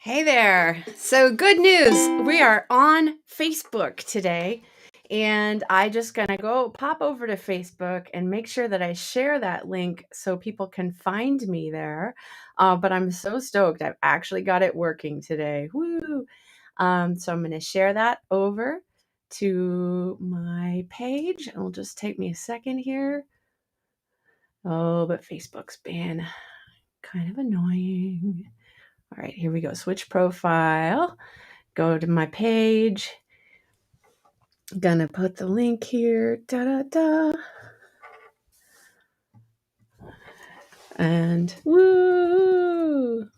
Hey there. So, good news. We are on Facebook today. And I just gonna go pop over to Facebook and make sure that I share that link so people can find me there. But I'm so stoked. I've actually got it working today. Woo! So I'm gonna share that over to my page. It'll just take me a second here. Oh, but Facebook's been kind of annoying. All right, here we go. Switch profile. Go to my page. Gonna put the link here. Da da da. And woo!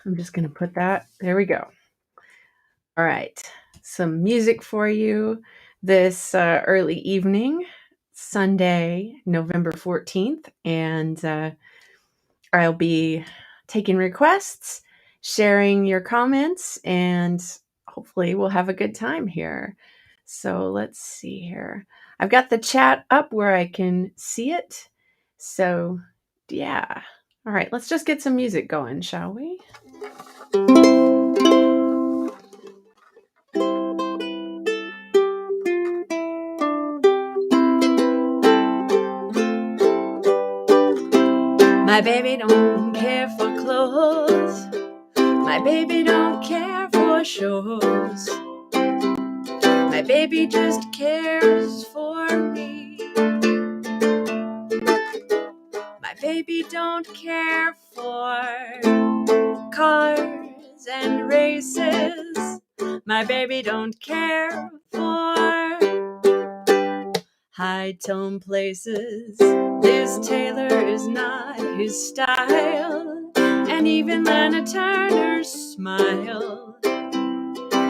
I'm just gonna put that. There we go. All right. Some music for you this early evening, Sunday, November 14th. And I'll be taking requests, sharing your comments, and hopefully we'll have a good time here. So let's see here. I've got the chat up where I can see it. So, yeah. All right, let's just get some music going, shall we? My baby don't care for clothes. My baby don't care for shows. My baby just cares for me. My baby don't care for cars and races. My baby don't care for high-tone places. Liz Taylor is not his style, and even Lana Turner's smile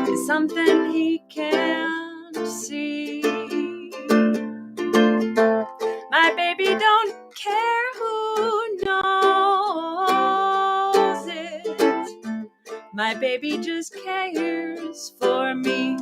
is something he can't see. My baby don't care who knows it. My baby just cares for me.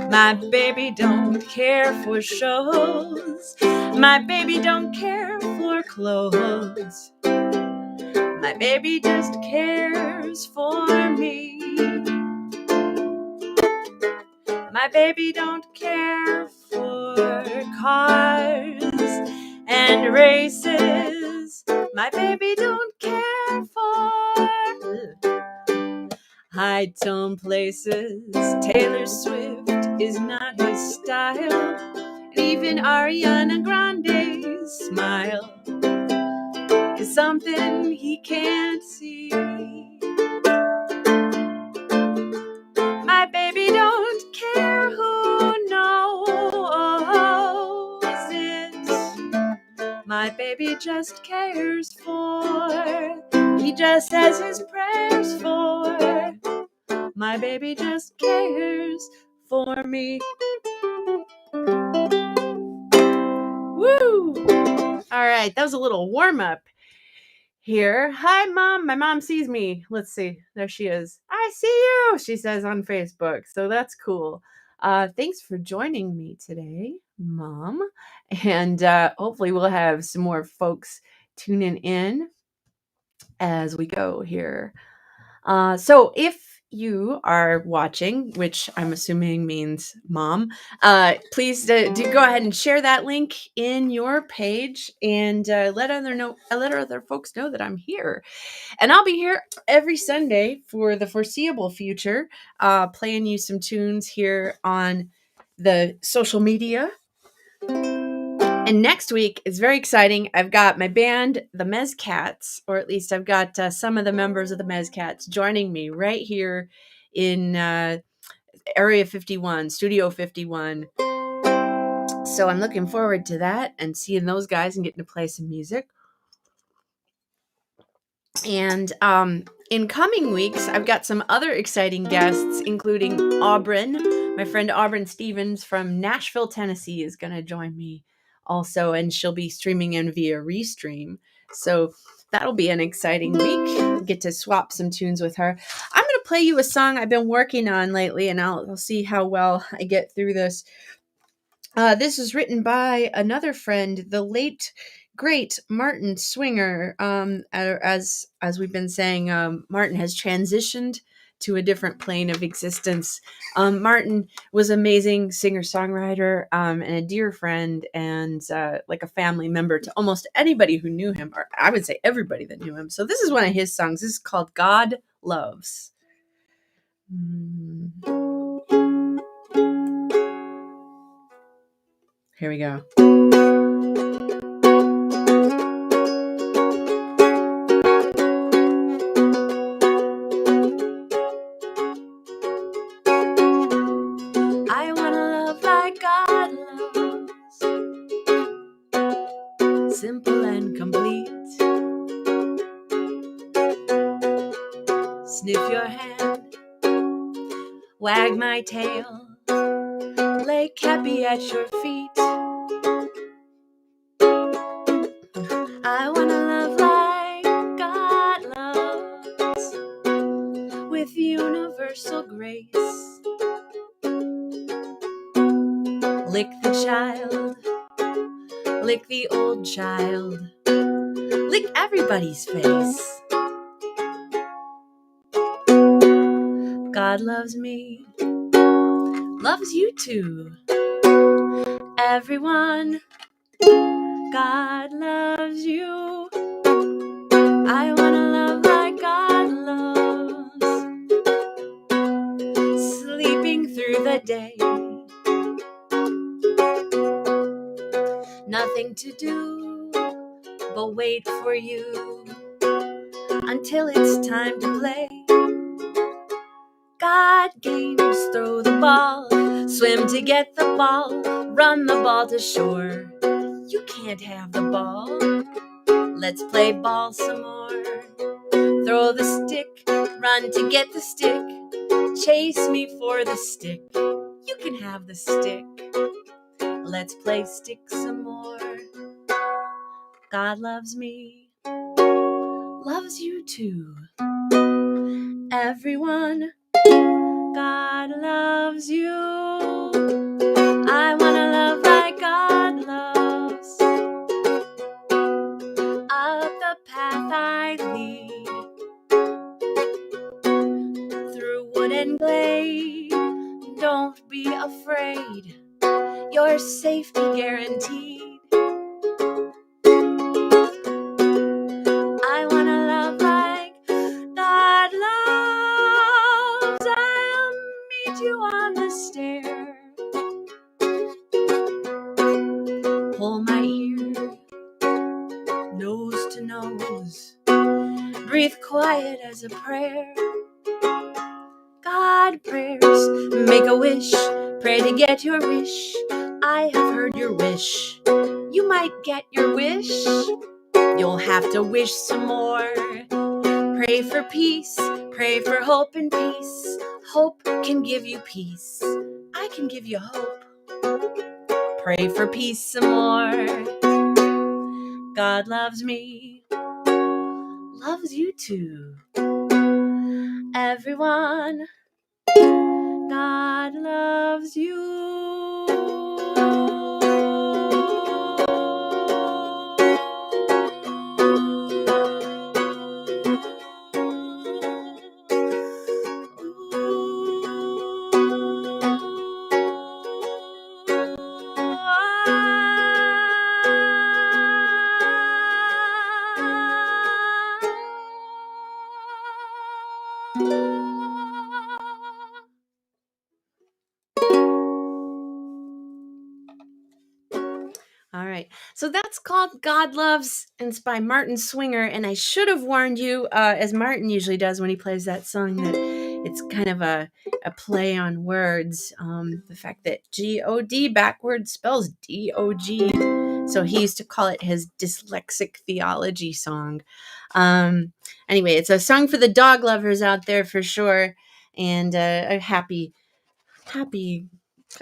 My baby don't care for shows. My baby don't care for clothes. My baby just cares for me. My baby don't care for cars and races. My baby don't care for high-tone places. Taylor Swift is not his style. And even Ariana Grande's smile is something he can't see. My baby don't care who knows it. My baby just cares for. He just says his prayers for. My baby just cares for me. Woo! All right, that was a little warm up here. Hi, Mom. My mom sees me. Let's see. There she is. I see you, she says on Facebook. So that's cool. Thanks for joining me today, Mom. And hopefully we'll have some more folks tuning in as we go here. So if you are watching, which I'm assuming means mom, please do go ahead and share that link in your page and let other folks know that I'm here. And I'll be here every Sunday for the foreseeable future, playing you some tunes here on the social media. And next week is very exciting. I've got my band, the Mezcats, or at least I've got some of the members of the Mezcats joining me right here in Area 51, Studio 51. So I'm looking forward to that and seeing those guys and getting to play some music. And in coming weeks, I've got some other exciting guests, including Aubryn. My friend Aubryn Stevens from Nashville, Tennessee is going to join me also, and she'll be streaming in via Restream. So that'll be an exciting week. Get to swap some tunes with her. I'm going to play you a song I've been working on lately, and I'll see how well I get through this. This is written by another friend, the late great Martin Swinger. As we've been saying, Martin has transitioned to a different plane of existence. Martin was an amazing singer-songwriter and a dear friend, and like a family member to almost anybody who knew him, or I would say everybody that knew him. So this is one of his songs. This is called "God Loves." Here we go. I wanna love like God loves, simple and complete. Sniff your hand, wag my tail, lay Cappy at your feet. I wanna love like God loves, with universal grace. Lick the child, lick the old child, lick everybody's face. God loves me, loves you too. Everyone, God loves you. I wanna love like God loves, sleeping through the day. Nothing to do but wait for you until it's time to play. God games, throw the ball, swim to get the ball, run the ball to shore. You can't have the ball. Let's play ball some more. Throw the stick, run to get the stick, chase me for the stick. You can have the stick. Let's play stick some more. God loves me, loves you too. Everyone, God loves you. I wanna love like God loves. Up the path I lead, through wood and glade. Don't be afraid, your safety guaranteed. I wanna love like God loves. I'll meet you on the stair. Pull my ear, nose to nose. Breathe quiet as a prayer. God prayers, make a wish, pray to get your wish. I have heard your wish. You might get your wish. You'll have to wish some more. Pray for peace, pray for hope and peace. Hope can give you peace. I can give you hope. Pray for peace some more. God loves me, loves you too. Everyone, God loves you. All right. So that's called God Loves, and it's by Martin Swinger. And I should have warned you, as Martin usually does when he plays that song, that it's kind of a play on words. The fact that God backwards spells DOG. So he used to call it his dyslexic theology song. Anyway, it's a song for the dog lovers out there for sure. And a happy, I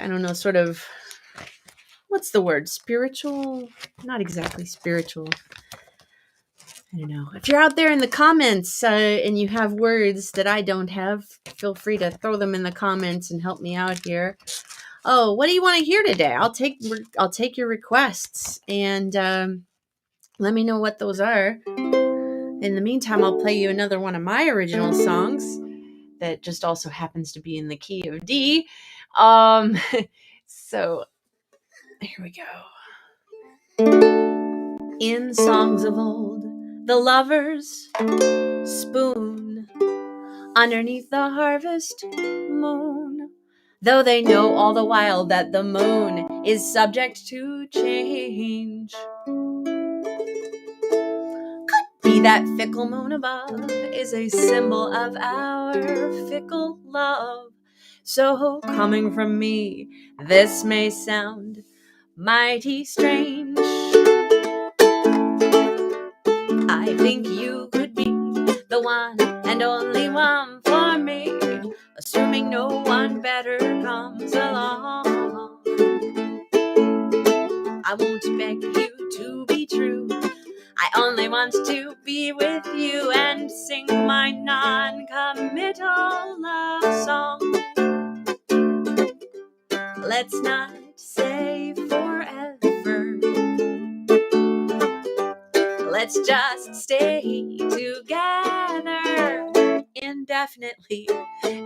don't know, sort of, what's the word? Spiritual? Not exactly spiritual. I don't know. If you're out there in the comments and you have words that I don't have, feel free to throw them in the comments and help me out here. Oh, what do you want to hear today? I'll take your requests and let me know what those are. In the meantime, I'll play you another one of my original songs that just also happens to be in the key of D. So here we go. In songs of old, the lovers spoon underneath the harvest moon, though they know all the while that the moon is subject to change. Could be that fickle moon above is a symbol of our fickle love. So coming from me, this may sound mighty strange. I think you could be the one and only one for me, assuming no one better comes along. I won't beg you to be true. I only want to be with you and sing my non-committal love song. Let's not say forever. Let's just stay together indefinitely.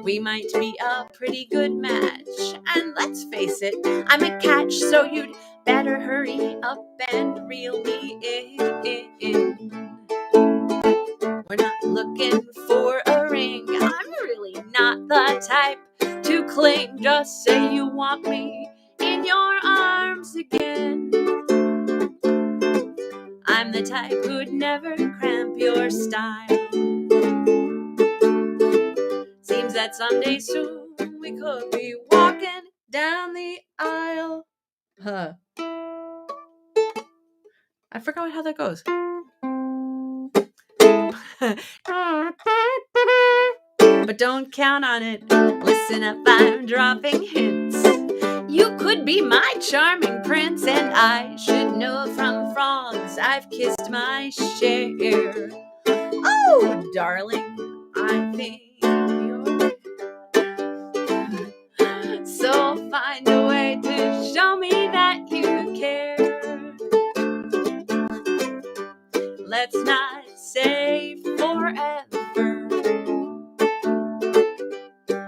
We might be a pretty good match. And let's face it, I'm a catch, so you'd better hurry up and reel me in. We're not looking for a ring. I'm really not the type to cling. Just say you want me in your arms again. I'm the type who'd never cramp your style. Seems that someday soon we could be walking down the aisle. I forgot how that goes. But don't count on it. Listen up, I'm dropping hints. You could be my charming prince, and I should know from frogs I've kissed my share. Oh, darling, I think you're... So find a way to show me that you care. Let's not say forever.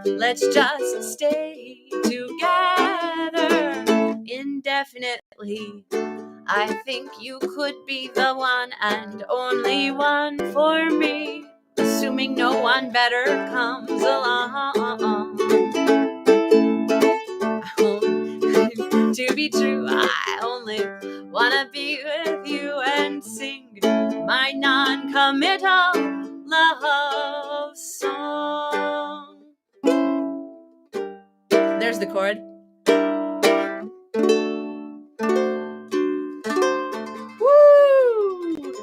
Let's just stay together indefinitely. I think you could be the one and only one for me, assuming no one better comes along. To be true, I only wanna be with you and sing my non-committal love song. There's the chord. Woo!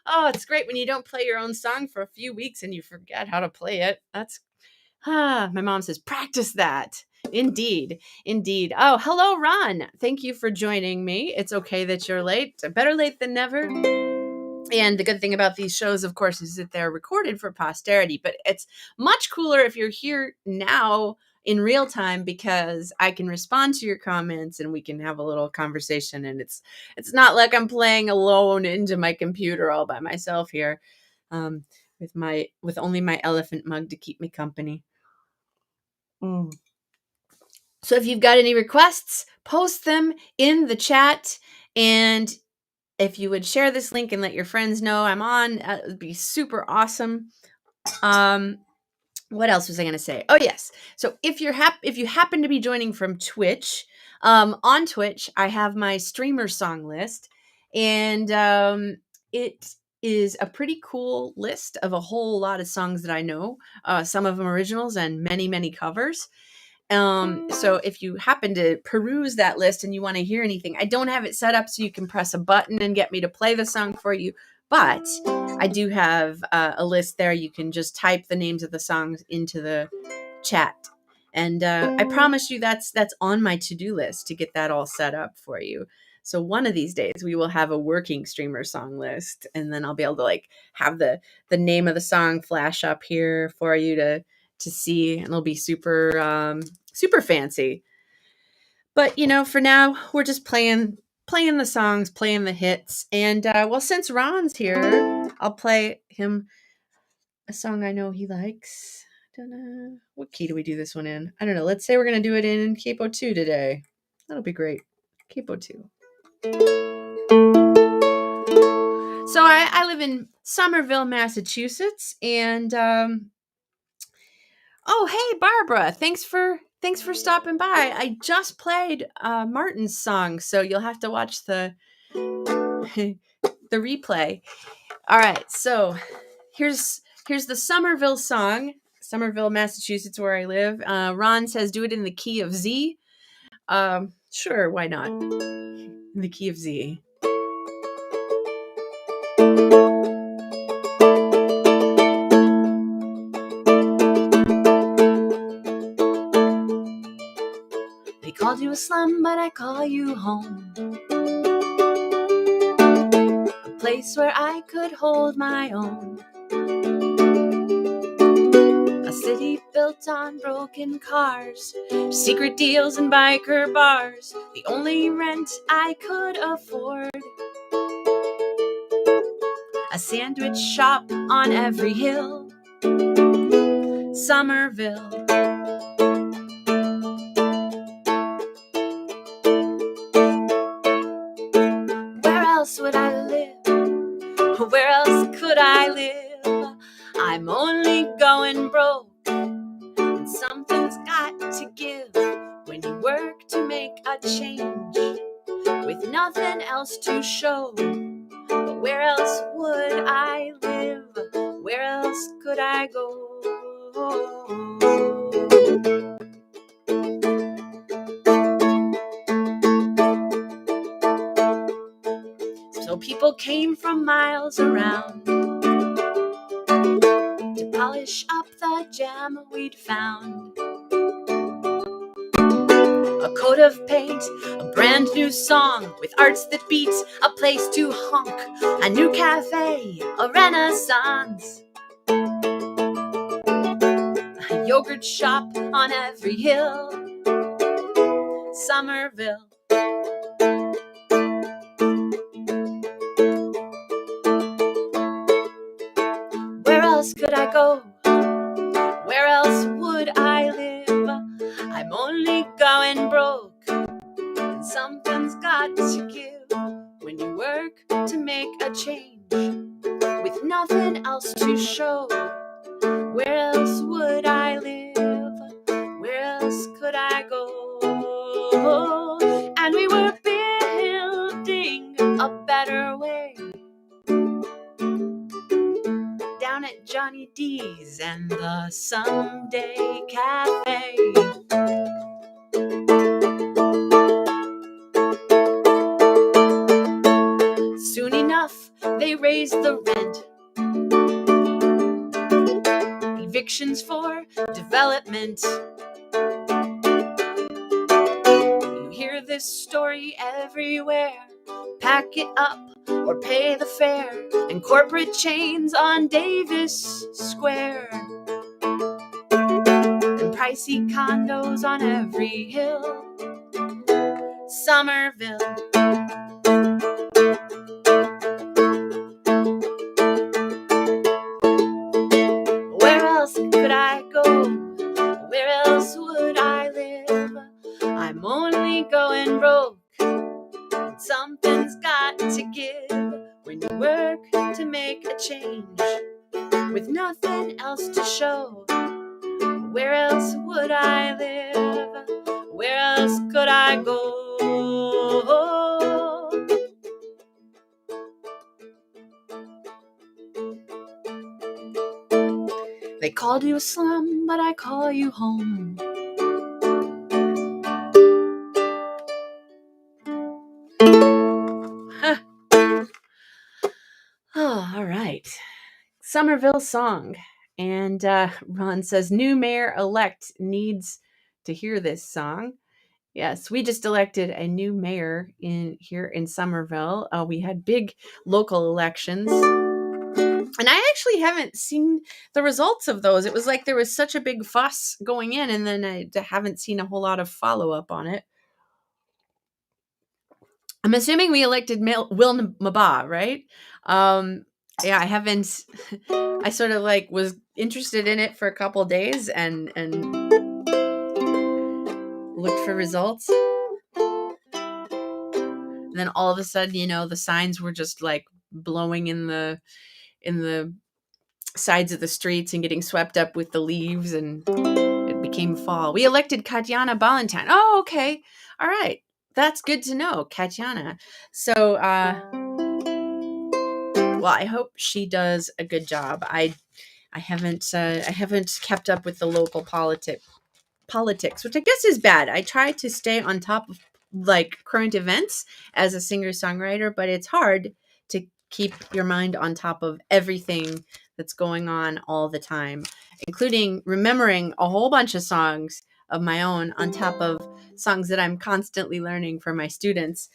Oh, it's great when you don't play your own song for a few weeks and you forget how to play it. That's my mom says, practice that. Indeed. Oh, hello, Ron. Thank you for joining me. It's okay that you're late. Better late than never. And the good thing about these shows, of course, is that they're recorded for posterity. But it's much cooler if you're here now in real time, because I can respond to your comments and we can have a little conversation. And it's not like I'm playing alone into my computer all by myself here, with only my elephant mug to keep me company. So if you've got any requests, post them in the chat. And if you would share this link and let your friends know I'm on, it would be super awesome. What else was I going to say? Oh, yes. So if you happen to be joining from Twitch, On Twitch, I have my streamer song list, and it is a pretty cool list of a whole lot of songs that I know. Some of them originals and many, many covers. So if you happen to peruse that list and you want to hear anything, I don't have it set up so you can press a button and get me to play the song for you, but I do have a list there. You can just type the names of the songs into the chat. And I promise you that's on my to-do list to get that all set up for you. So one of these days we will have a working streamer song list, and then I'll be able to like have the name of the song flash up here for you to see, and it'll be super super fancy. But for now we're just playing the songs, playing the hits. And well, since Ron's here, I'll play him a song I know he likes. What key do we do this one in? I don't know. Let's say we're going to do it in capo 2 today. That'll be great. Capo 2. So I live in Somerville, Massachusetts, and oh, hey Barbara, thanks for stopping by. I just played Martin's song, so you'll have to watch the the replay. All right, so here's the Somerville song. Somerville, Massachusetts, where I live. Ron says do it in the key of Z. Sure, why not? In the key of Z. They called you a slum, but I call you home. A place where I could hold my own. A city built on broken cars, secret deals and biker bars, the only rent I could afford. A sandwich shop on every hill, Somerville. Where else would I live? Where else could I live? I'm only going broke, and something's got to give when you work to make a change with nothing else to show. But where else would I live? Where else could I go? So people came from miles around to polish up the gem we'd found. A coat of paint, a brand new song with arts that beat, a place to honk, a new cafe, a renaissance. A yogurt shop on every hill, Somerville. Where else could I go? Where else would I live? I'm only going broke, and something's got to give when you work to make a change with nothing else to show. Where else would I live? Where else could I go? And we were building a better way down at Johnny D's and the Someday Cafe. Soon enough, they raised the rent. Evictions for development. You hear this story everywhere. Pack it up or pay the fare, and corporate chains on Davis Square, and pricey condos on every hill, Somerville. Where else could I go? Where else would I live? I'm only going broke, and something's got to give when you work to make a change with nothing else to show. Where else would I live? where else could I go? They called you a slum, but I call you home. Oh, all right. Somerville song. And Ron says, new mayor-elect needs to hear this song. Yes, we just elected a new mayor here in Somerville. We had big local elections. And I actually haven't seen the results of those. It was like there was such a big fuss going in, and then I haven't seen a whole lot of follow-up on it. I'm assuming we elected Will Mabah, right? Yeah, I haven't. I sort of like was interested in it for a couple days and looked for results. And then all of a sudden, the signs were just like blowing in the sides of the streets and getting swept up with the leaves, and it became fall. We elected Katiana Ballantyne. Oh, okay. All right. That's good to know, Katiana. So, well, I hope she does a good job. I haven't kept up with the local politics, which I guess is bad. I try to stay on top of like current events as a singer-songwriter, but it's hard to keep your mind on top of everything that's going on all the time, including remembering a whole bunch of songs of my own on top of songs that I'm constantly learning for my students.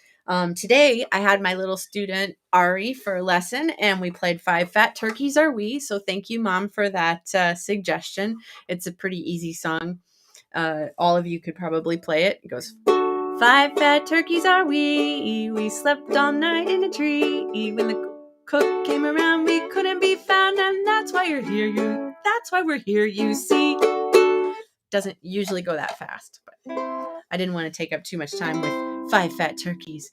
Today, I had my little student Ari for a lesson, and we played Five Fat Turkeys Are We. So thank you, Mom, for that suggestion. It's a pretty easy song. All of you could probably play it. It goes, five fat turkeys are we slept all night in a tree. When the cook came around, we couldn't be found, and that's why you're here. That's why we're here, you see. Doesn't usually go that fast, but I didn't want to take up too much time with five fat turkeys.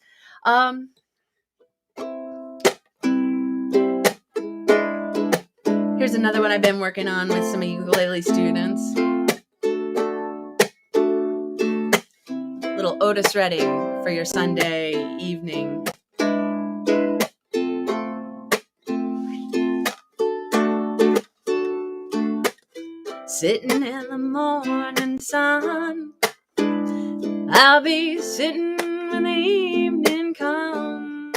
Here's another one I've been working on with some ukulele students. Little Otis Redding for your Sunday evening. Sitting in the morning sun, I'll be sitting when the evening comes,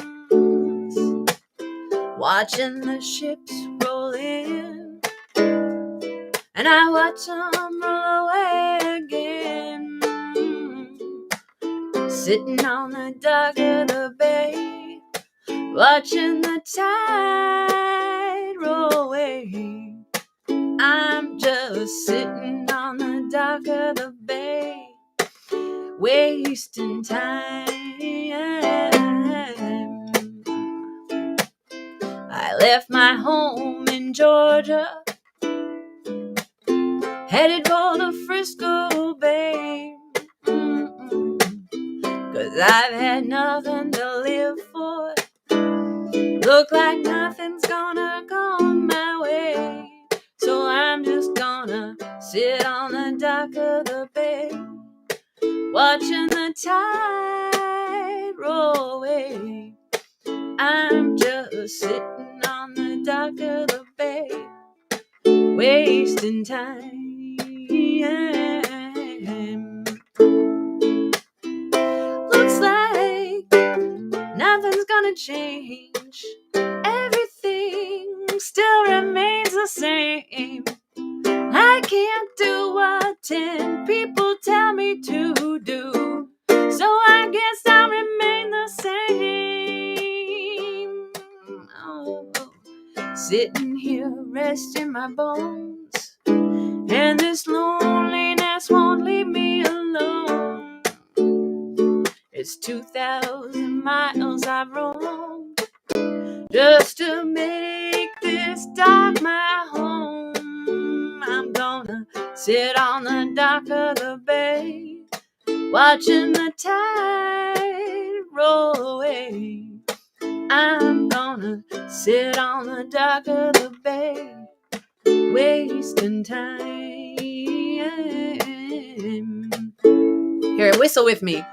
watching the ships roll in, and I watch them roll away again. Sitting on the dock of the bay, watching the tide roll away. I'm just sitting on the dock of the bay, wasting time. I left my home in Georgia, headed for the Frisco Bay, 'cause I've had nothing to live for. Look like nothing's gonna come my way, so I'm just gonna sit on the dock of the bay, watching the tide roll away. I'm just sitting on the dock of the bay, wasting time. Looks like nothing's gonna change. Everything still remains the same. I can't do what 10 people tell me to do, so I guess I'll remain the same. Oh, sitting here resting my bones, and this loneliness won't leave me alone. It's 2,000 miles I've roamed just to make this dock my home. I'm gonna sit on the dock of the bay, watching the tide roll away. I'm gonna sit on the dock of the bay, wasting time. Here, whistle with me.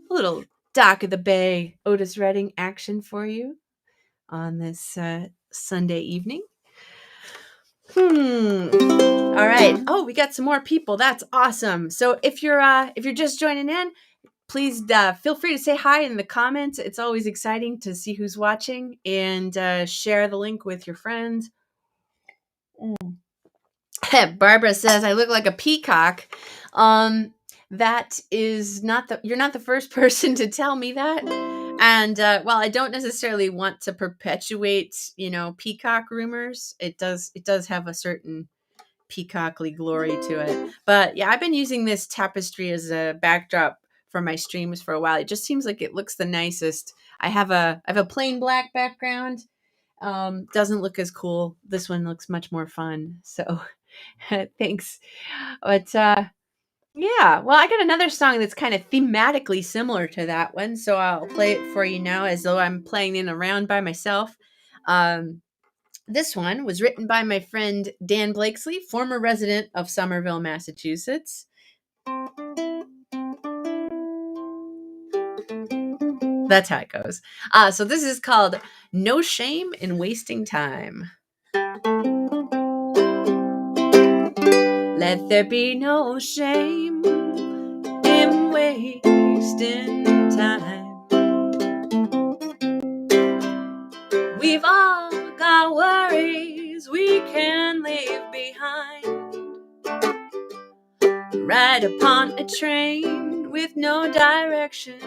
A little Dock of the Bay Otis Redding action for you on this Sunday evening. All right. Oh, we got some more people. That's awesome. So if you're just joining in, please feel free to say hi in the comments. It's always exciting to see who's watching, and share the link with your friends. Barbara says I look like a peacock. That is not you're not the first person to tell me that. And while I don't necessarily want to perpetuate, peacock rumors, it does have a certain peacockly glory to it. But yeah, I've been using this tapestry as a backdrop for my streams for a while. It just seems like it looks the nicest. I have a plain black background. Doesn't look as cool. This one looks much more fun. So thanks. But yeah, well, I got another song that's kind of thematically similar to that one, so I'll play it for you now as though I'm playing in a round by myself. This one was written by my friend Dan Blakesley, former resident of Somerville, Massachusetts. That's how it goes. So this is called No Shame in Wasting Time. Let there be no shame in wasting time. We've all got worries we can leave behind. Ride upon a train with no direction.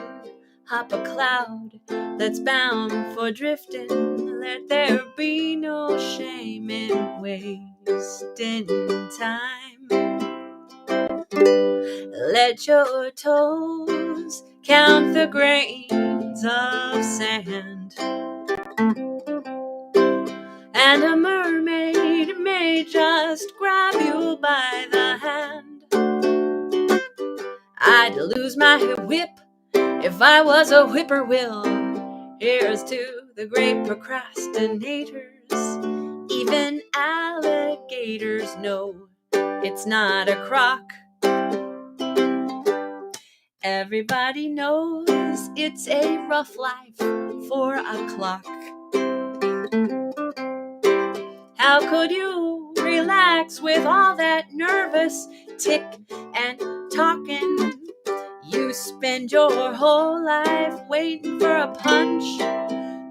Hop a cloud that's bound for drifting. Let there be no shame in wasting time. Let your toes count the grains of sand. And a mermaid may just grab you by the hand. I'd lose my whip if I was a whippoorwill. Here's to the great procrastinators. Even alligators know it's not a crock. Everybody knows it's a rough life for a clock. How could you relax with all that nervous tick and talking? You spend your whole life waiting for a punch,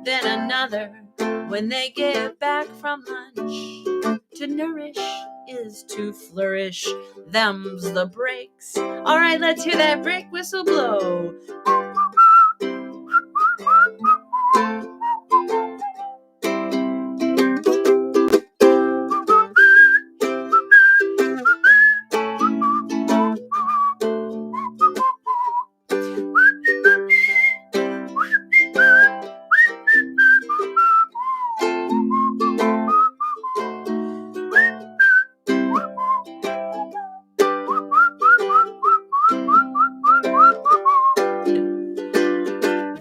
then another when they get back from lunch. To nourish is to flourish, them's the breaks. All right, let's hear that break whistle blow.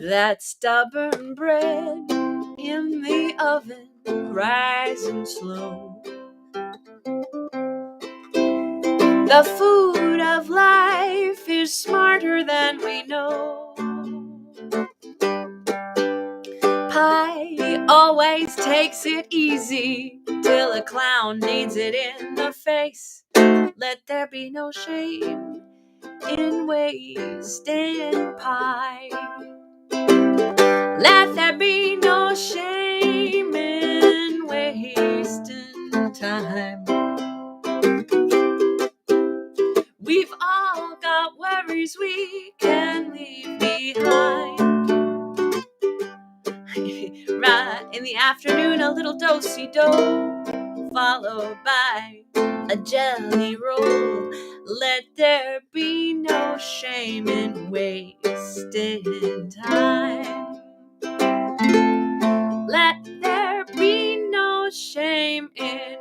That stubborn bread in the oven, rising slow. The food of life is smarter than we know. Pie always takes it easy till a clown needs it in the face. Let there be no shame in wasting pie. Let there be no shame in wasting time. We've all got worries we can leave behind. Right in the afternoon, a little do-si-do, followed by a jelly roll. Let there be no shame in wasting time. Let there be no shame in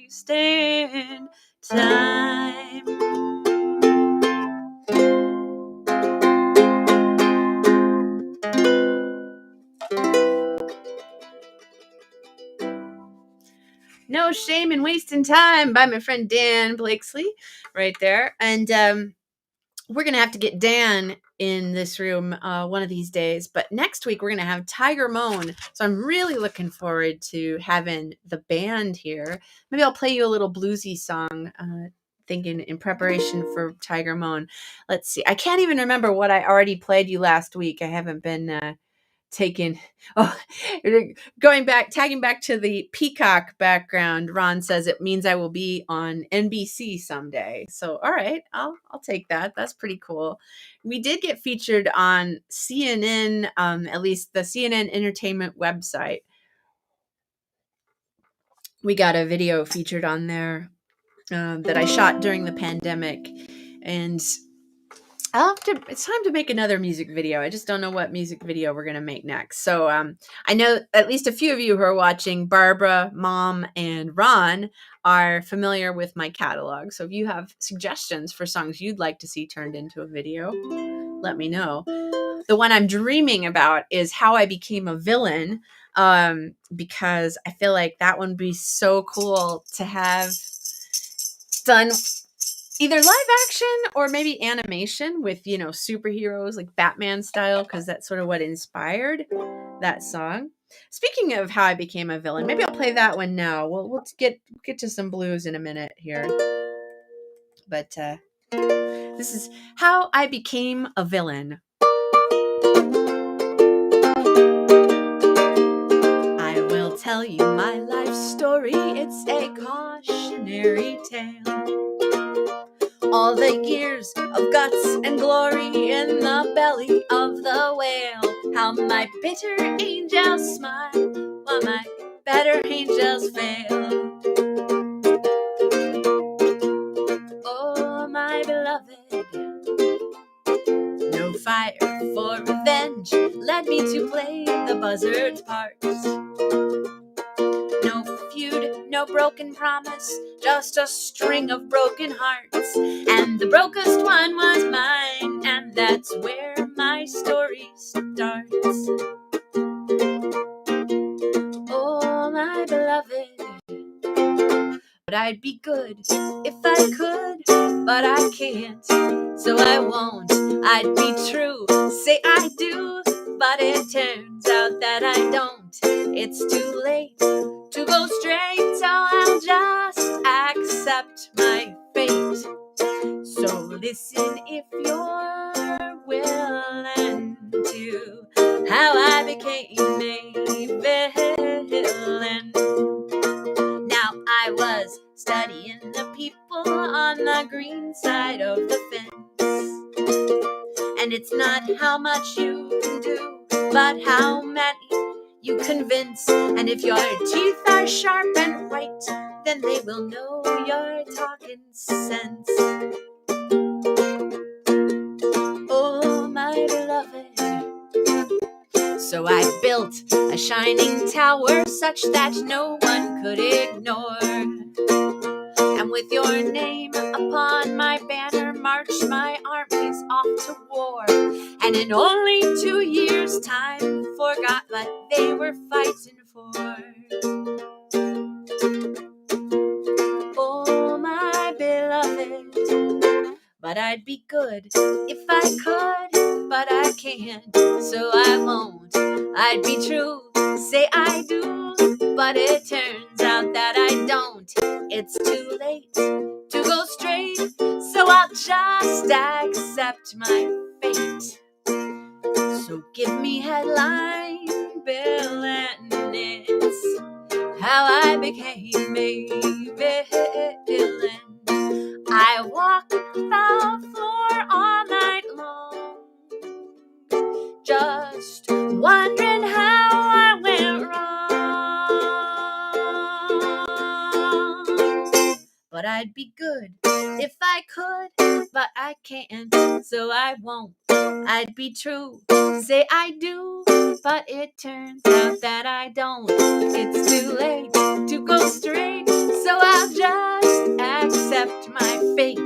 wasting time. No Shame in Wasting Time by my friend Dan Blakesley right there. And we're going to have to get Dan in this room one of these days. But next week, we're going to have Tiger Moan. So I'm really looking forward to having the band here. Maybe I'll play you a little bluesy song, thinking in preparation for Tiger Moan. Let's see. I can't even remember what I already played you last week. I haven't been taking tagging back to the peacock background. Ron says it means I will be on NBC someday. So all right, I'll take that. That's pretty cool. We did get featured on CNN, at least the CNN entertainment website. We got a video featured on there that I shot during the pandemic, and it's time to make another music video. I just don't know what music video we're going to make next. So I know at least a few of you who are watching, Barbara, Mom, and Ron, are familiar with my catalog. So if you have suggestions for songs you'd like to see turned into a video, let me know. The one I'm dreaming about is How I Became a Villain, because I feel like that one would be so cool to have done either live action or maybe animation with, superheroes like Batman style, because that's sort of what inspired that song. Speaking of How I Became a Villain, maybe I'll play that one now. We'll get to some blues in a minute here. But this is How I Became a Villain. I will tell you my life story. It's a cautionary tale. All the years of guts and glory in the belly of the whale. How my bitter angels smile while my better angels fail. Oh, my beloved, no fire for revenge led me to play the buzzard's part. No feud, no broken promise, just a string of broken hearts. And the brokest one was mine, and that's where my story starts. Oh, my beloved, but I'd be good if I could, but I can't, so I won't. I'd be true, say I do, but it turns out that I don't. It's too late to go straight, so I'll just accept my fate. So listen if you're willing to how I became a villain. Now I was studying the people on the green side of the fence, and it's not how much you can do, but how many you convince. And if your teeth are sharp and white, then they will know you're talking sense. Oh, my beloved, so I built a shining tower such that no one could ignore. And with your name upon my banner, marched my armies off to war. And in only 2 years' time, forgot what they were fighting for. Oh, my beloved, but I'd be good if I could, but I can't, so I won't. I'd be true, say I do, but it turns out that I don't. It's too late to go straight, so I'll just accept my fate. So give me headline, Bill, and it's how I became a villain. I walk the floor all night long, just wondering how I went wrong. But I'd be good If I could, but I can't, so I won't. I'd be true, say I do, but it turns out that I don't. It's too late to go straight, so I'll just accept my fate.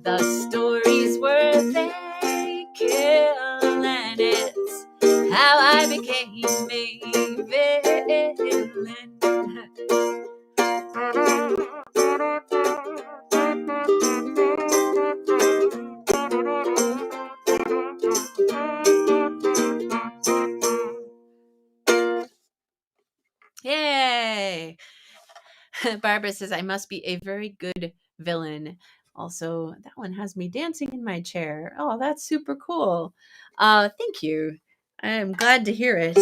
The stories were they kill, and it's how I became a villain. Yay! Barbara says, I must be a very good villain. Also, that one has me dancing in my chair. Oh, that's super cool. Thank you. I am glad to hear it.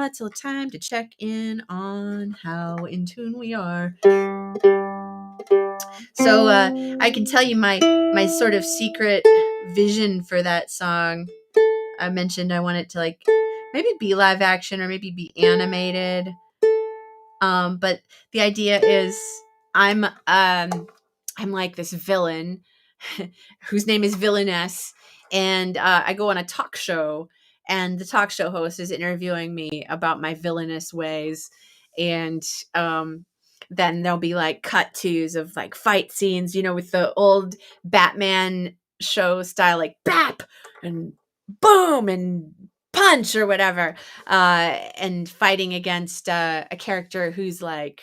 It's a time to check in on how in tune we are. So I can tell you my sort of secret vision for that song. I mentioned I want it to like maybe be live action or maybe be animated. But the idea is I'm like this villain whose name is Villainess, and I go on a talk show, and the talk show host is interviewing me about my villainous ways, and then there'll be like cut tos of like fight scenes, with the old Batman show style, like bap and boom and punch or whatever, and fighting against a character who's like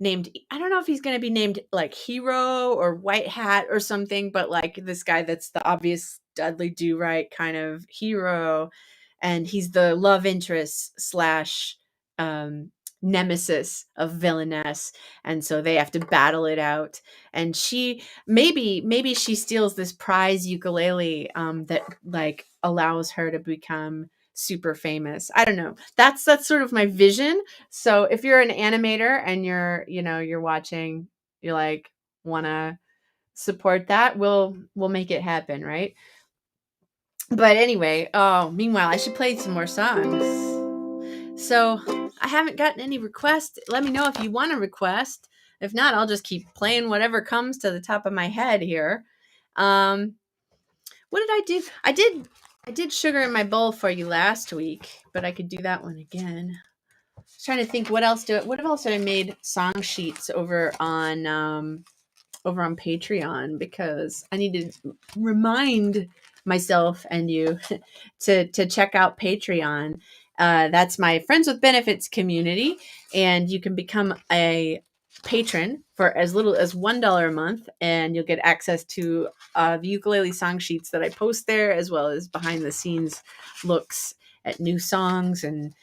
named, I don't know if he's going to be named like Hero or White Hat or something, but like this guy that's the obvious Dudley Do Right kind of hero, and he's the love interest slash nemesis of Villainess, and so they have to battle it out. And she maybe she steals this prize ukulele that like allows her to become super famous. I don't know. That's sort of my vision. So if you're an animator and you're watching, you like want to support that, we'll make it happen, right? But anyway, meanwhile, I should play some more songs. So I haven't gotten any requests. Let me know if you want a request. If not, I'll just keep playing whatever comes to the top of my head here. What did I do? I did Sugar in My Bowl for you last week, but I could do that one again. I was trying to think what else did I made song sheets over on Patreon, because I need to remind myself and you to check out Patreon. That's my Friends with Benefits community, and you can become a patron for as little as $1 a month, and you'll get access to the ukulele song sheets that I post there, as well as behind the scenes looks at new songs and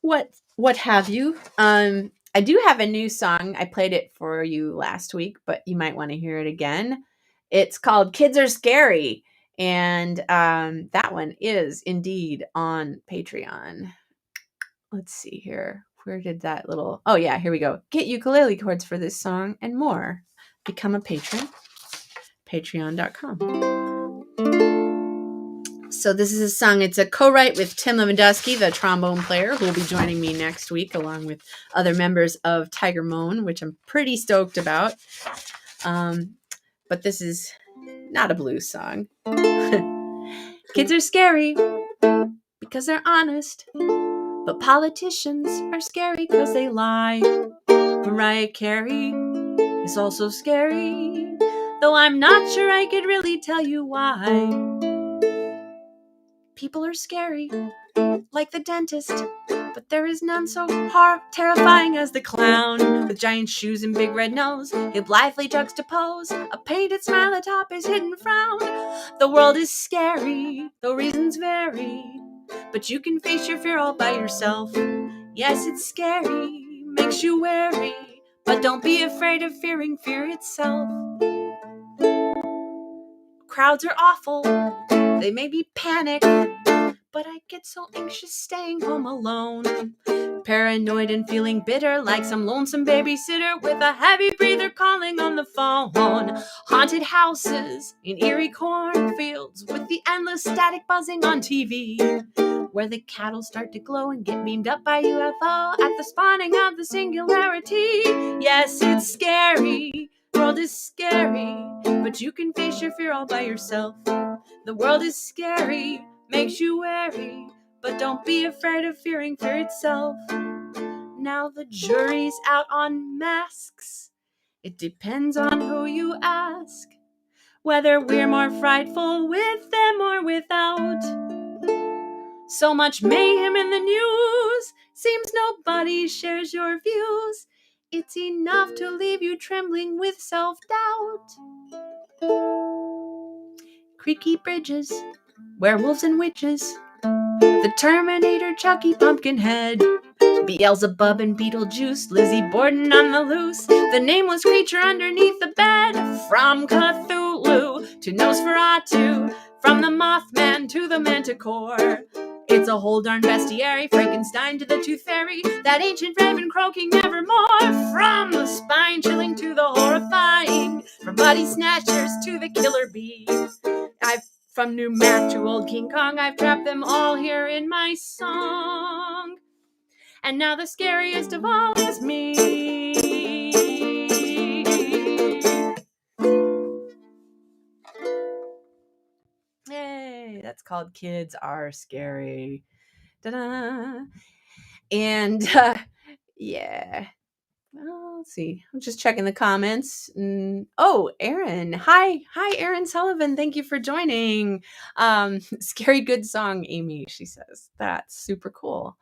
what have you. I do have a new song. I played it for you last week, but you might want to hear it again. It's called Kids Are Scary, and that one is indeed on Patreon. Let's see here. Where did that little... Oh, yeah, here we go. Get ukulele chords for this song and more. Become a patron. Patreon.com. So this is a song. It's a co-write with Tim Lewandowski, the trombone player, who will be joining me next week, along with other members of Tiger Moan, which I'm pretty stoked about. But this is not a blues song. Kids are scary because they're honest, but politicians are scary because they lie. Mariah Carey is also scary, though I'm not sure I could really tell you why. People are scary, like the dentist, but there is none so terrifying as the clown with giant shoes and big red nose. He'll blithely juxtapose a painted smile atop his hidden frown. The world is scary, though reasons vary, but you can face your fear all by yourself. Yes, it's scary, makes you wary, but don't be afraid of fearing fear itself. Crowds are awful, they may be panic, but I get so anxious staying home alone. Paranoid and feeling bitter, like some lonesome babysitter with a heavy breather calling on the phone. Haunted houses in eerie cornfields with the endless static buzzing on TV. where the cattle start to glow and get beamed up by UFO at the spawning of the singularity. Yes, it's scary. The world is scary, but you can face your fear all by yourself. The world is scary, makes you wary, but don't be afraid of fearing fear itself. Now the jury's out on masks. It depends on who you ask, whether we're more frightful with them or without. So much mayhem in the news, seems nobody shares your views. It's enough to leave you trembling with self-doubt. Creaky bridges, werewolves and witches, the Terminator, Chucky, Pumpkinhead, Beelzebub and Beetlejuice, Lizzie Borden on the loose, the nameless creature underneath the bed, from Cthulhu to Nosferatu, from the Mothman to the Manticore. It's a whole darn bestiary, Frankenstein to the Tooth Fairy, that ancient raven croaking nevermore, from the spine-chilling to the horrifying, from body snatchers to the killer bee. From New Mac to old King Kong, I've trapped them all here in my song. And now the scariest of all is me. Hey, that's called Kids Are Scary. Ta-da! And yeah. Well, let's see. I'm just checking the comments. Oh, Erin. Hi, Erin Sullivan. Thank you for joining. Scary good song, Amy, she says. That's super cool.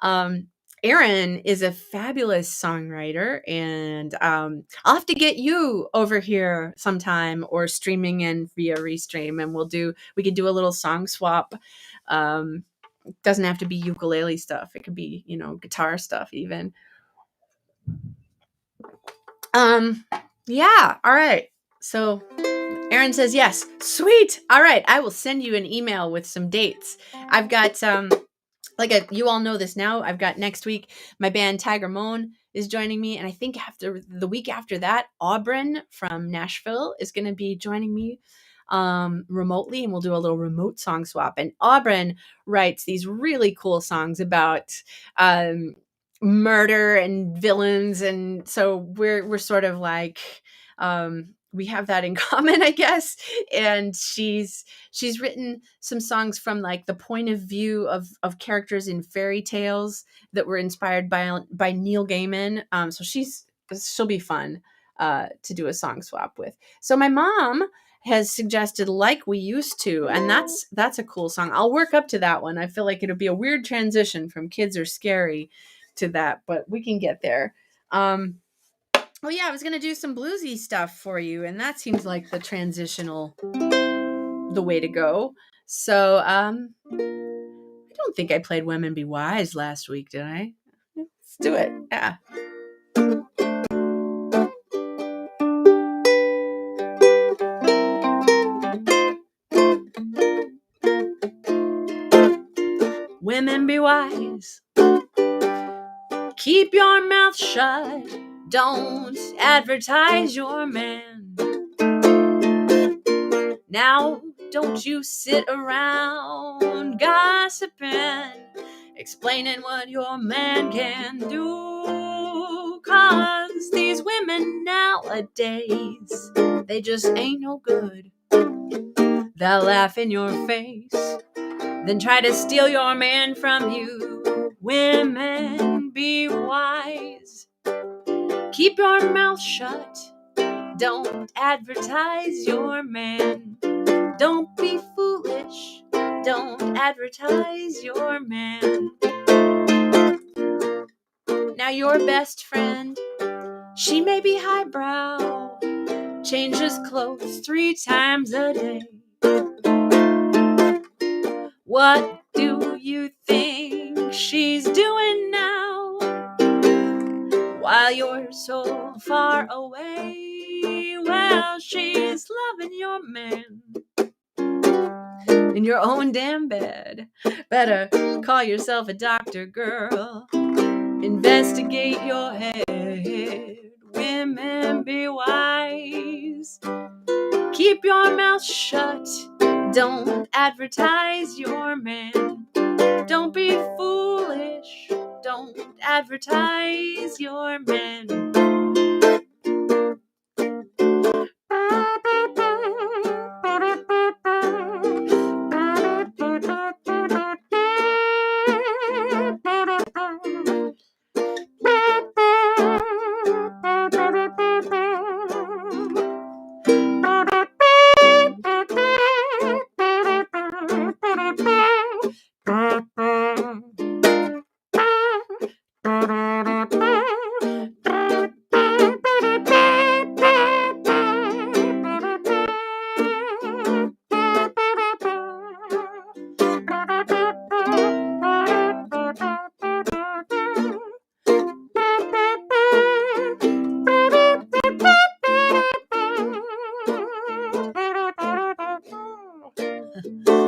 Erin is a fabulous songwriter, and I'll have to get you over here sometime or streaming in via Restream, and we could do a little song swap. It doesn't have to be ukulele stuff. It could be, guitar stuff even. Yeah. All right. So Erin says, yes, sweet. All right. I will send you an email with some dates. I've got, you all know this now. I've got next week, my band Tiger Moan is joining me. And I think after the week after that, Auburn from Nashville is going to be joining me remotely, and we'll do a little remote song swap. And Auburn writes these really cool songs about, murder and villains, and so we're sort of like we have that in common, I guess. And she's written some songs from like the point of view of characters in fairy tales that were inspired by Neil Gaiman. So she'll be fun to do a song swap with. So my mom has suggested Like We Used To, and that's a cool song. I'll work up to that one. I feel like it'll be a weird transition from Kids Are Scary to that, but we can get there. Oh yeah, I was gonna do some bluesy stuff for you, and that seems like the way to go. So I don't think I played Women Be Wise last week, did I? Let's do it. Yeah. Women be wise. Keep your mouth shut. Don't advertise your man. Now, don't you sit around gossiping, explaining what your man can do. 'Cause these women nowadays, they just ain't no good. They'll laugh in your face, then try to steal your man from you. Women, be wise. Keep your mouth shut. Don't advertise your man. Don't be foolish. Don't advertise your man. Now your best friend, she may be highbrow, changes clothes 3 times a day. What do you think she's doing now while you're so far away? Well, she's loving your man in your own damn bed. Better call yourself a doctor, girl. Investigate your head. Women, be wise. Keep your mouth shut. Don't advertise your man. Don't be foolish. Don't advertise your man.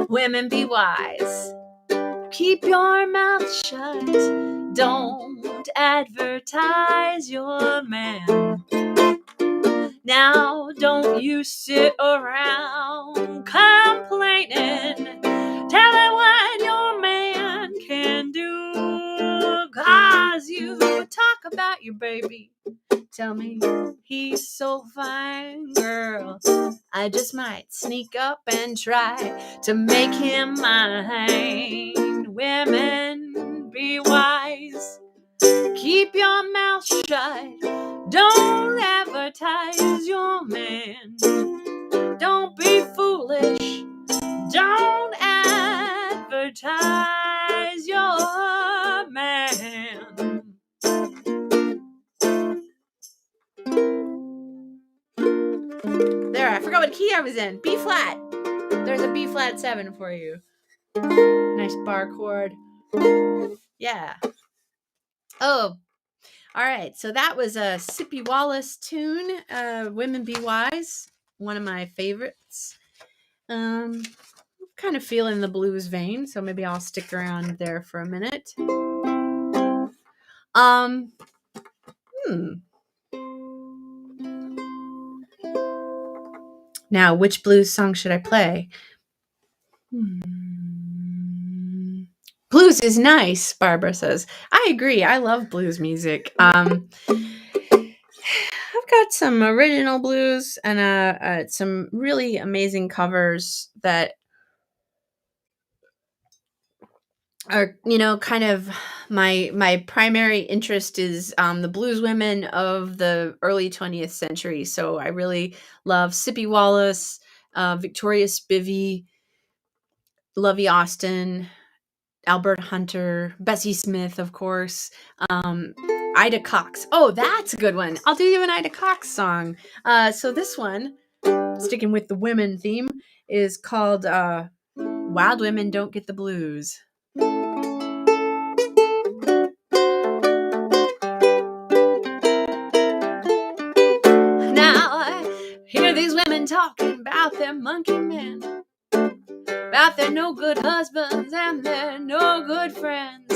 Women, be wise. Keep your mouth shut. Don't advertise your man. Now, don't you sit around complaining, telling what your man can do. 'Cause you talk about your baby. Tell me he's so fine, girl. I just might sneak up and try to make him mine. Women, be wise. Keep your mouth shut. Don't advertise your man. Don't be foolish. Don't advertise your man. There, I forgot what key I was in. B flat. There's a B flat 7 for you. Nice bar chord. Yeah. Oh, all right. So that was a Sippy Wallace tune. Women Be Wise. One of my favorites. Kind of feeling the blues vein, so maybe I'll stick around there for a minute. Now, which blues song should I play? Blues is nice, Barbara says. I agree. I love blues music. I've got some original blues and some really amazing covers that are, kind of my primary interest is the blues women of the early 20th century. So I really love Sippy Wallace, Victoria Spivey, Lovey Austin, Alberta Hunter, Bessie Smith, of course, Ida Cox. Oh, that's a good one. I'll do you an Ida Cox song. So this one, sticking with the women theme, is called Wild Women Don't Get the Blues. Now, hear these women talking about their monkey men, about their no good husbands and their no good friends.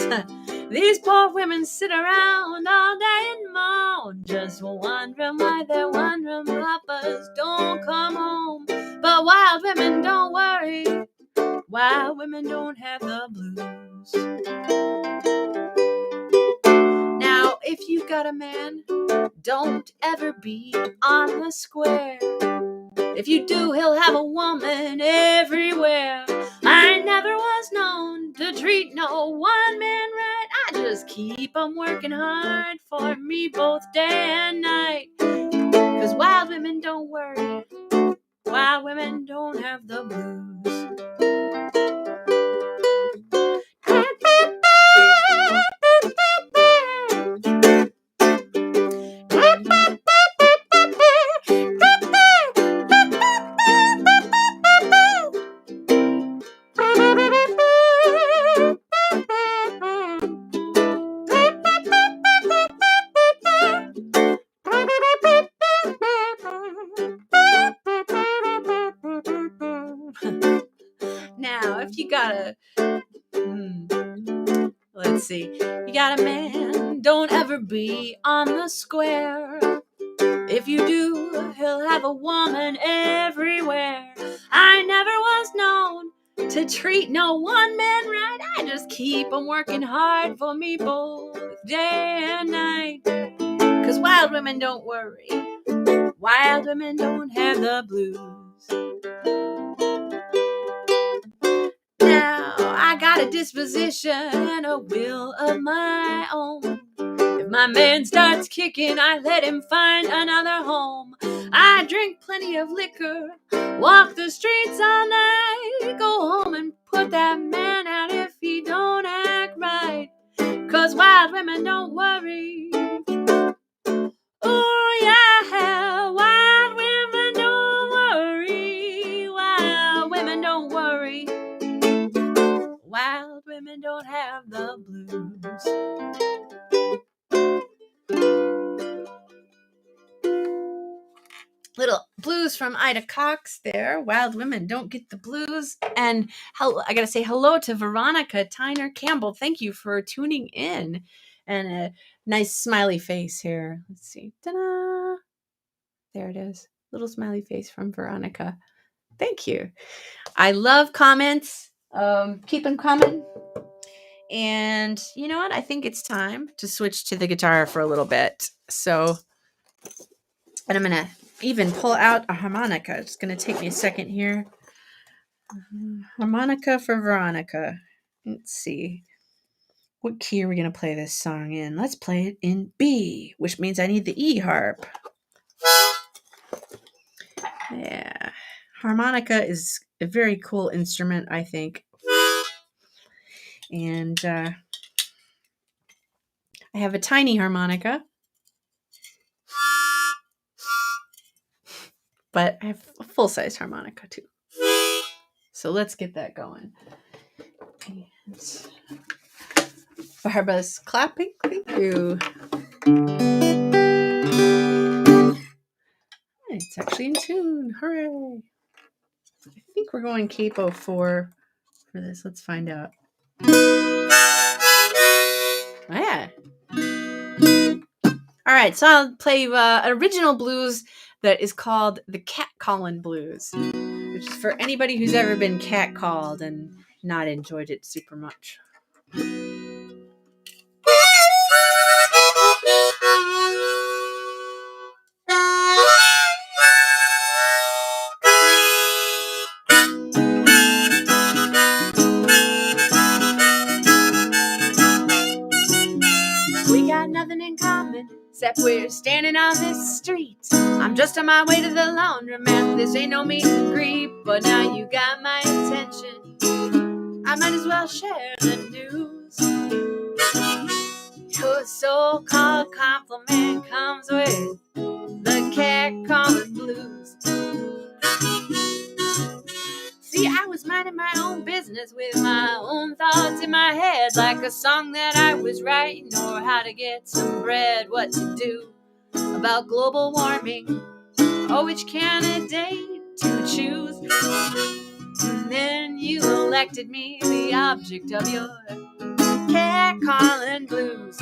These poor women sit around all day and moan, just wondering why their wondering papas don't come home. But wild women, don't worry, wild women don't have the blues. Now, if you got a man, don't ever be on the square. If you do, he'll have a woman everywhere. I never was known to treat no one man right. I just keep on working hard for me both day and night. 'Cause wild women, don't worry, wild women don't have the blues. Now, if you got a let's see, you got a man, don't ever be on the square. If you do, he'll have a woman everywhere. I never was known to treat no one man right. I just keep on working hard for me both day and night. 'Cause wild women don't worry. Wild women don't have the blues. Now, I got a disposition and a will of my own. If my man starts kicking, I let him find another home. I drink plenty of liquor, walk the streets all night, go home and put that man out if he don't act right. 'Cause wild women don't worry. Oh yeah, wild women don't worry. Wild women don't worry. Wild women don't have the blues. Little blues from Ida Cox there. Wild women don't get the blues. And I gotta say hello to Veronica Tyner Campbell. Thank you for tuning in. And a nice smiley face here. Let's see. Ta-da! There it is. Little smiley face from Veronica. Thank you. I love comments. Keep them coming. And you know what? I think it's time to switch to the guitar for a little bit. So, and I'm going to even pull out a harmonica. It's going to take me a second here. Harmonica for Veronica. Let's see. What key are we going to play this song in? Let's play it in B, which means I need the E harp. Yeah. Harmonica is a very cool instrument, I think. And I have a tiny harmonica. But I have a full-size harmonica too. So let's get that going. And Barbara's clapping. Thank you. It's actually in tune. Hooray. I think we're going capo 4 for this. Let's find out. Yeah. All right, so I'll play an original blues that is called the Catcallin' Blues, which is for anybody who's ever been catcalled and not enjoyed it super much. We got nothing in common except we're standing on this street. I'm just on my way to the laundromat. This ain't no meet and greet, but now you got my attention. I might as well share the news. Your so-called compliment comes with the catcalling blues. See, I was minding my own business with my own thoughts in my head, like a song that I was writing, or how to get some bread, what to do about global warming, or which candidate to choose. And then you elected me the object of your catcalling blues.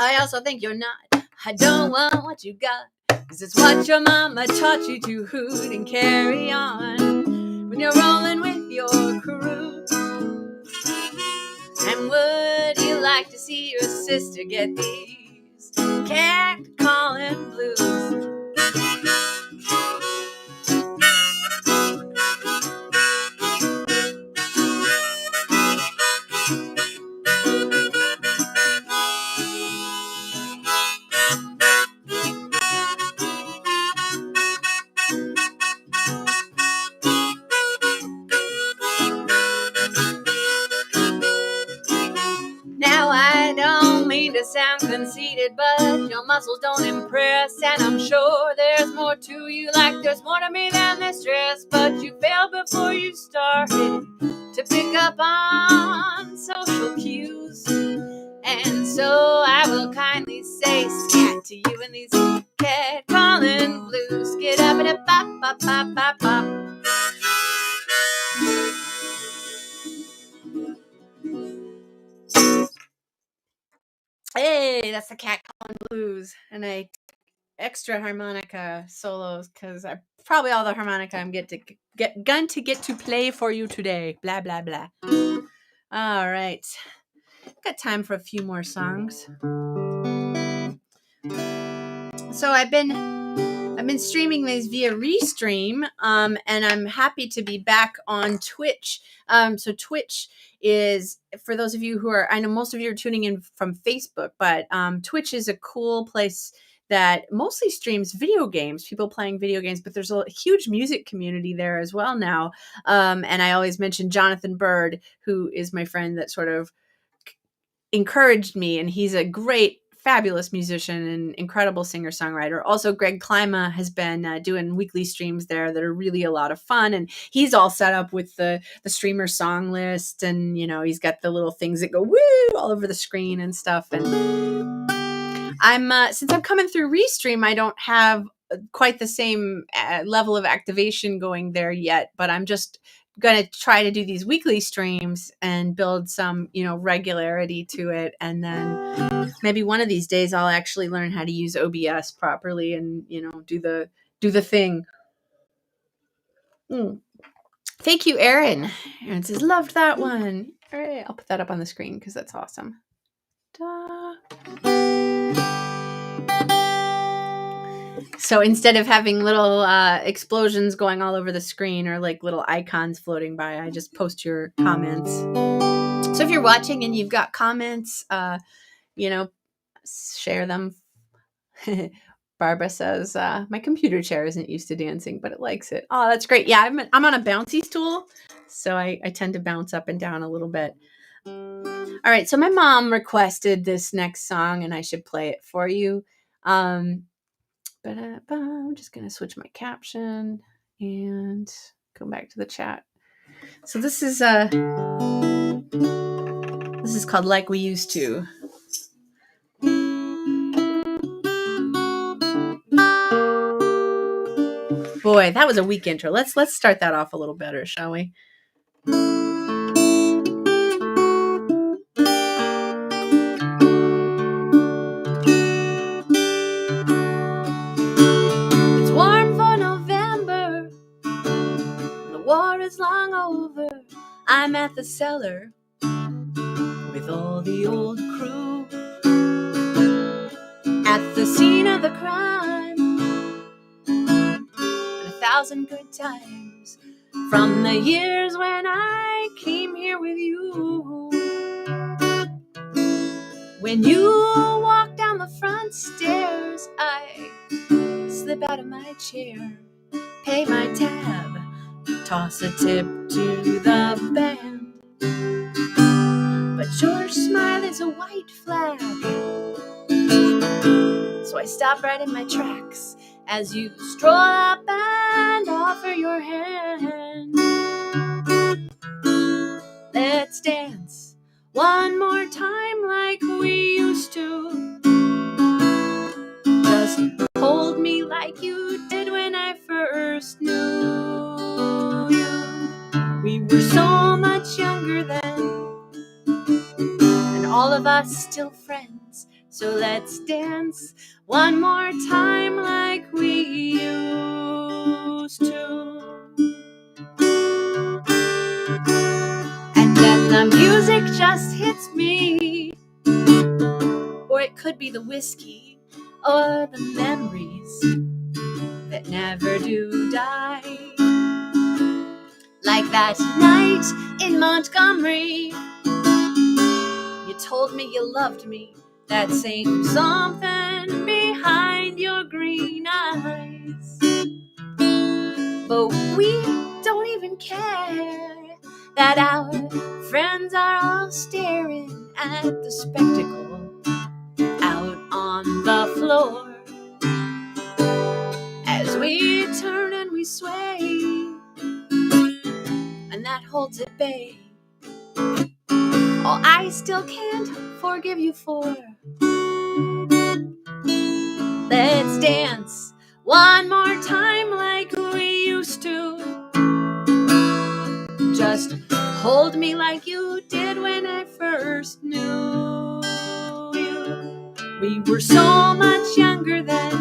I also think you're not. I don't want what you got, 'cause it's what your mama taught you to hoot and carry on when you're rolling with your crew. And would you like to see your sister get these catcalling blues? muscles don't impress, and I'm sure there's more to you, like there's more to me than this dress. But you failed before you started to pick up on social cues, and so I will kindly say scat to you in these cat calling blues. Get up and a bop bop bop bop bop. Hey, that's the cat calling blues, and I extra harmonica solos because I probably all the harmonica I'm going to get to play for you today. Blah blah blah. All right, got time for a few more songs. So I've been streaming these via Restream, and I'm happy to be back on Twitch. So Twitch is, for those of you who are, I know most of you are tuning in from Facebook, but Twitch is a cool place that mostly streams video games, people playing video games, but there's a huge music community there as well now. And I always mention Jonathan Bird, who is my friend that sort of encouraged me, and he's a great, fabulous musician and incredible singer-songwriter. Also, Greg Klima has been doing weekly streams there that are really a lot of fun, and he's all set up with the streamer song list, and he's got the little things that go woo all over the screen and stuff. And I'm since I'm coming through Restream, I don't have quite the same level of activation going there yet, but I'm just going to try to do these weekly streams and build some, regularity to it. And then maybe one of these days I'll actually learn how to use OBS properly and, do the thing. Thank you, Erin. Erin says, loved that one. All right, I'll put that up on the screen because that's awesome. So instead of having little explosions going all over the screen or like little icons floating by, I just post your comments. So if you're watching and you've got comments, share them. Barbara says, my computer chair isn't used to dancing, but it likes it. Oh, that's great. Yeah, I'm on a bouncy stool, so I tend to bounce up and down a little bit. All right, so my mom requested this next song, and I should play it for you. But I'm just going to switch my caption and go back to the chat. So this is called Like We Used To. Boy, that was a weak intro. Let's start that off a little better, shall we? It's warm for November. The war is long over. I'm at the cellar with all the old crew at the scene of the crime. And 1,000 good times from the years when I came here with you. When you walk down the front stairs, I slip out of my chair, pay my tab, toss a tip to the band. But your smile is a white flag, so I stop right in my tracks as you stroll up and offer your hand. Let's dance one more time like we used to. Just hold me like you did when I first knew you. We were so much younger then, and all of us still friends. So let's dance one more time like we used to. And then the music just hits me, or it could be the whiskey or the memories that never do die. Like that night in Montgomery, you told me you loved me, that same something behind your green eyes. But we don't even care that our friends are all staring at the spectacle out on on the floor. As we turn and we sway, and that holds at bay all I still can't forgive you for. Let's dance one more time like we used to. Just hold me like you did when I first knew you. We were so much younger then,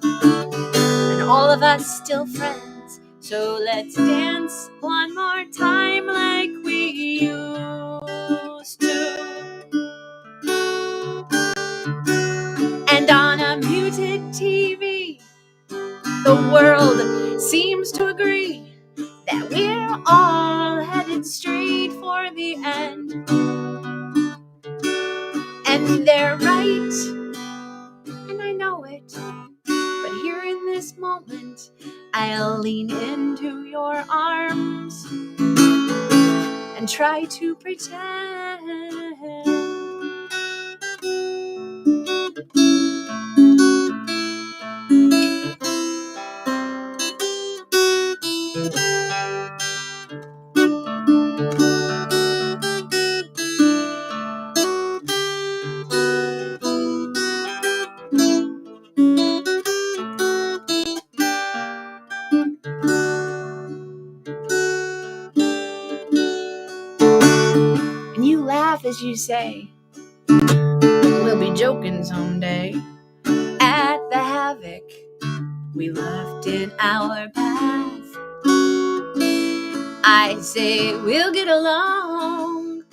and all of us still friends. So let's dance one more time like we used to. And on a muted TV, the world seems to agree that we're all headed straight for the end. And they're right, and I know it. But here in this moment, I'll lean into your arms and try to pretend. And you laugh as you say, we'll be joking someday at the havoc we left in our path. I say we'll get along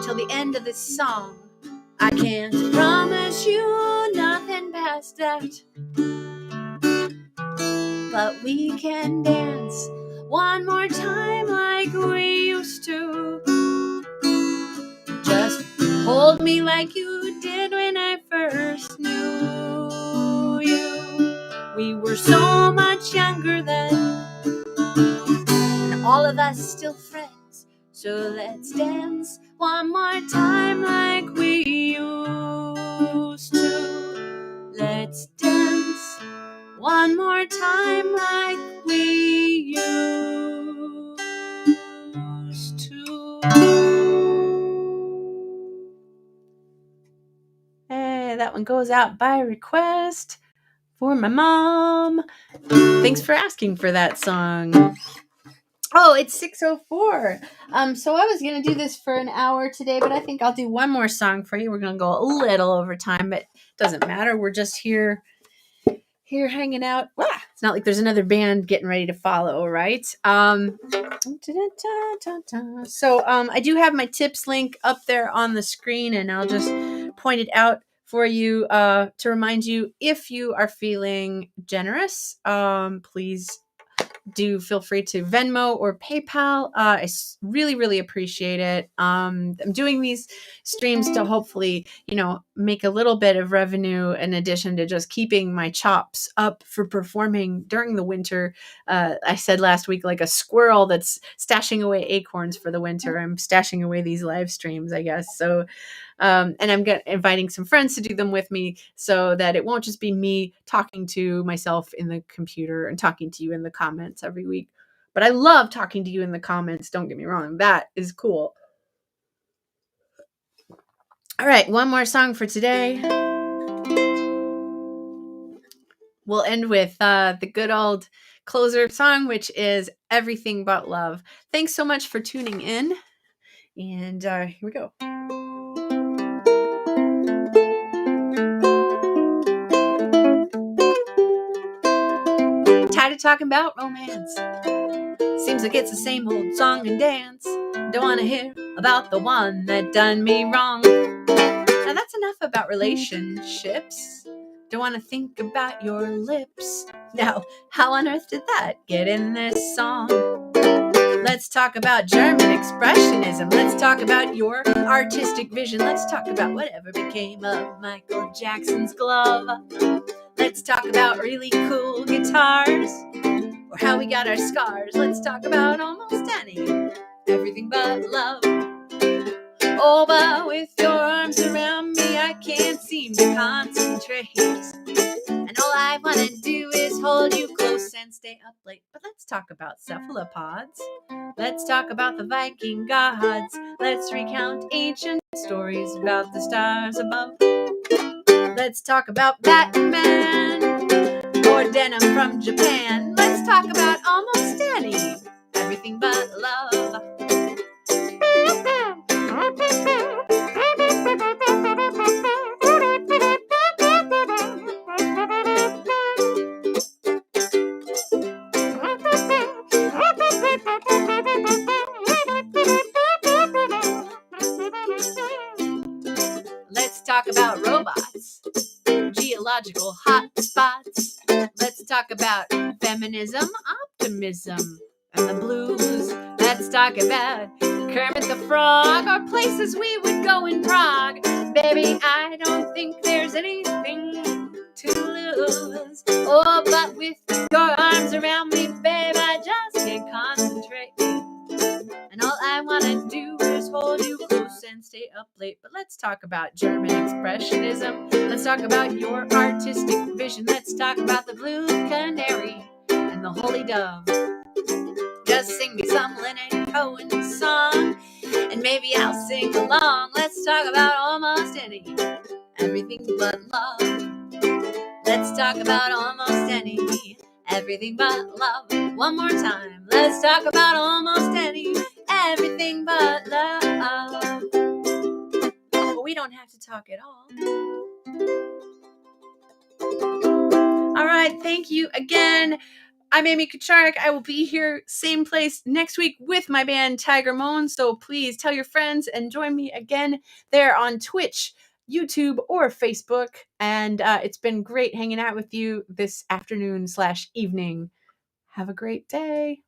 till the end of this song. I can't promise you nothing past that, but we can dance one more time like we used to. Just hold me like you did when I first knew you. We were so much younger then, and all of us still friends. So let's dance one more time like we used to. Let's dance one more time like we used to. Hey, that one goes out by request for my mom. Thanks for asking for that song. Oh, it's 6:04. So I was gonna do this for an hour today, but I think I'll do one more song for you. We're gonna go a little over time, but it doesn't matter. We're just here hanging out. It's not like there's another band getting ready to follow, right? So I do have my tips link up there on the screen, and I'll just point it out for you to remind you, if you are feeling generous, please do feel free to Venmo or PayPal. I really, really appreciate it. I'm doing these streams to hopefully, make a little bit of revenue in addition to just keeping my chops up for performing during the winter. I said last week, like a squirrel that's stashing away acorns for the winter, I'm stashing away these live streams, I guess. So and I'm inviting some friends to do them with me so that it won't just be me talking to myself in the computer and talking to you in the comments every week. But I love talking to you in the comments. Don't get me wrong. That is cool. All right. One more song for today. We'll end with the good old closer song, which is Everything But Love. Thanks so much for tuning in. And here we go. Tired of talking about romance. Seems like it's the same old song and dance. Don't want to hear about the one that done me wrong. Now that's enough about relationships. Don't want to think about your lips. Now, how on earth did that get in this song? Let's talk about German expressionism. Let's talk about your artistic vision. Let's talk about whatever became of Michael Jackson's glove. Let's talk about really cool guitars, or how we got our scars. Let's talk about almost everything but love. Oh, but with your arms around me, I can't can't seem to concentrate. And all I want to do is hold you close and stay up late. But let's talk about cephalopods. Let's talk about the Viking gods. Let's recount ancient stories about the stars above. Let's talk about Batman or denim from Japan. Let's talk about almost any, everything but love. Let's talk about robots, geological hotspots. Let's talk about feminism, optimism, and the blues. Let's talk about Kermit the Frog or places we would go in Prague. Baby, I don't think there's anything to lose. Oh, but with your arms around me, babe, I just can't concentrate. And all I want to do is hold you close and stay up late. But let's talk about German Expressionism. Let's talk about your artistic vision. Let's talk about the blue canary and the holy dove. Just sing me some Leonard Cohen song, and maybe I'll sing along. Let's talk about almost any, everything but love. Let's talk about almost any, everything but love. One more time. Let's talk about almost any, everything but love. But we don't have to talk at all. All right. Thank you again. I'm Amy Kucharik. I will be here, same place next week with my band Tiger Moan. So please tell your friends and join me again there on Twitch, YouTube, or Facebook. And it's been great hanging out with you this afternoon/evening. Have a great day.